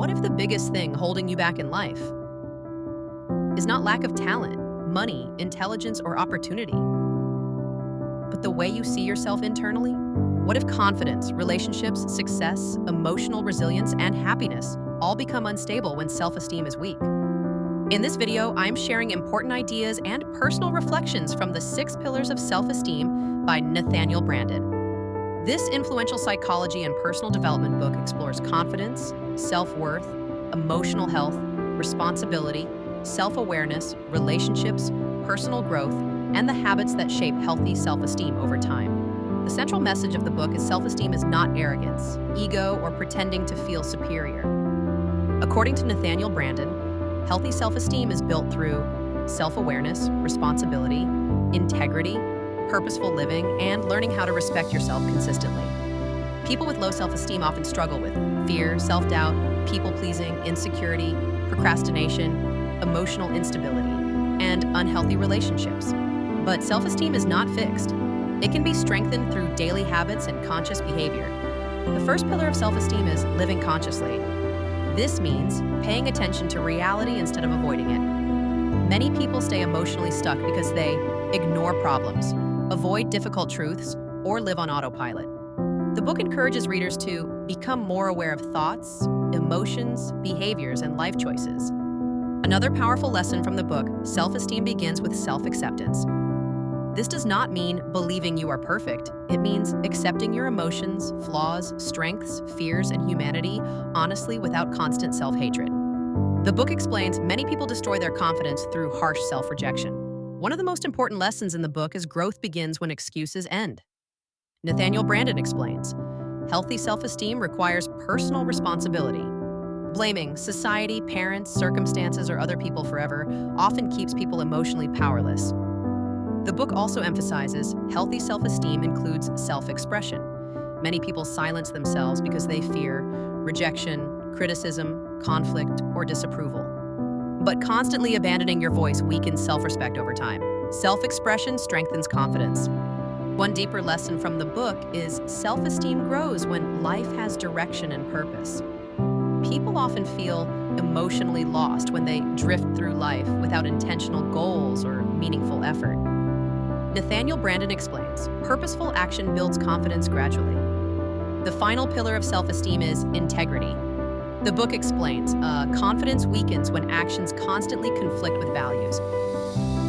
What if the biggest thing holding you back in life is not lack of talent, money, intelligence, or opportunity, but the way you see yourself internally? What if confidence, relationships, success, emotional resilience, and happiness all become unstable when self-esteem is weak? In this video, I'm sharing important ideas and personal reflections from the 6 Pillars of Self-Esteem by Nathaniel Branden. This influential psychology and personal development book explores confidence, self-worth, emotional health, responsibility, self-awareness, relationships, personal growth, and the habits that shape healthy self-esteem over time. The central message of the book is self-esteem is not arrogance, ego, or pretending to feel superior. According to Nathaniel Branden, healthy self-esteem is built through self-awareness, responsibility, integrity, purposeful living, and learning how to respect yourself consistently. People with low self-esteem often struggle with fear, self-doubt, people-pleasing, insecurity, procrastination, emotional instability, and unhealthy relationships. But self-esteem is not fixed. It can be strengthened through daily habits and conscious behavior. The first pillar of self-esteem is living consciously. This means paying attention to reality instead of avoiding it. Many people stay emotionally stuck because they ignore problems, avoid difficult truths, or live on autopilot. The book encourages readers to become more aware of thoughts, emotions, behaviors, and life choices. Another powerful lesson from the book, self-esteem begins with self-acceptance. This does not mean believing you are perfect. It means accepting your emotions, flaws, strengths, fears, and humanity honestly without constant self-hatred. The book explains many people destroy their confidence through harsh self-rejection. One of the most important lessons in the book is growth begins when excuses end. Nathaniel Branden explains, healthy self-esteem requires personal responsibility. Blaming society, parents, circumstances, or other people forever often keeps people emotionally powerless. The book also emphasizes healthy self-esteem includes self-expression. Many people silence themselves because they fear rejection, criticism, conflict, or disapproval. But constantly abandoning your voice weakens self-respect over time. Self-expression strengthens confidence. One deeper lesson from the book is self-esteem grows when life has direction and purpose. People often feel emotionally lost when they drift through life without intentional goals or meaningful effort. Nathaniel Branden explains, purposeful action builds confidence gradually. The final pillar of self-esteem is integrity. The book explains, confidence weakens when actions constantly conflict with values.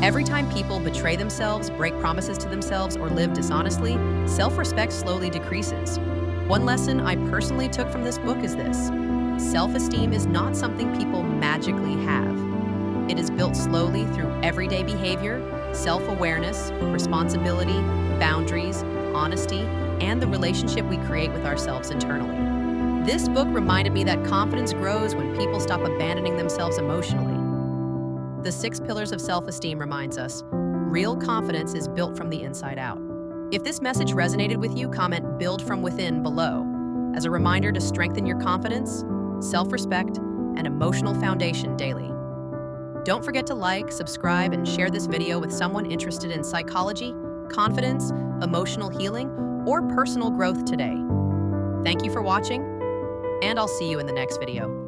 Every time people betray themselves, break promises to themselves, or live dishonestly, self-respect slowly decreases. One lesson I personally took from this book is this: self-esteem is not something people magically have. It is built slowly through everyday behavior, self-awareness, responsibility, boundaries, honesty, and the relationship we create with ourselves internally. This book reminded me that confidence grows when people stop abandoning themselves emotionally. The 6 Pillars of Self-Esteem reminds us, real confidence is built from the inside out. If this message resonated with you, comment "Build from Within" below as a reminder to strengthen your confidence, self-respect, and emotional foundation daily. Don't forget to like, subscribe, and share this video with someone interested in psychology, confidence, emotional healing, or personal growth today. Thank you for watching, and I'll see you in the next video.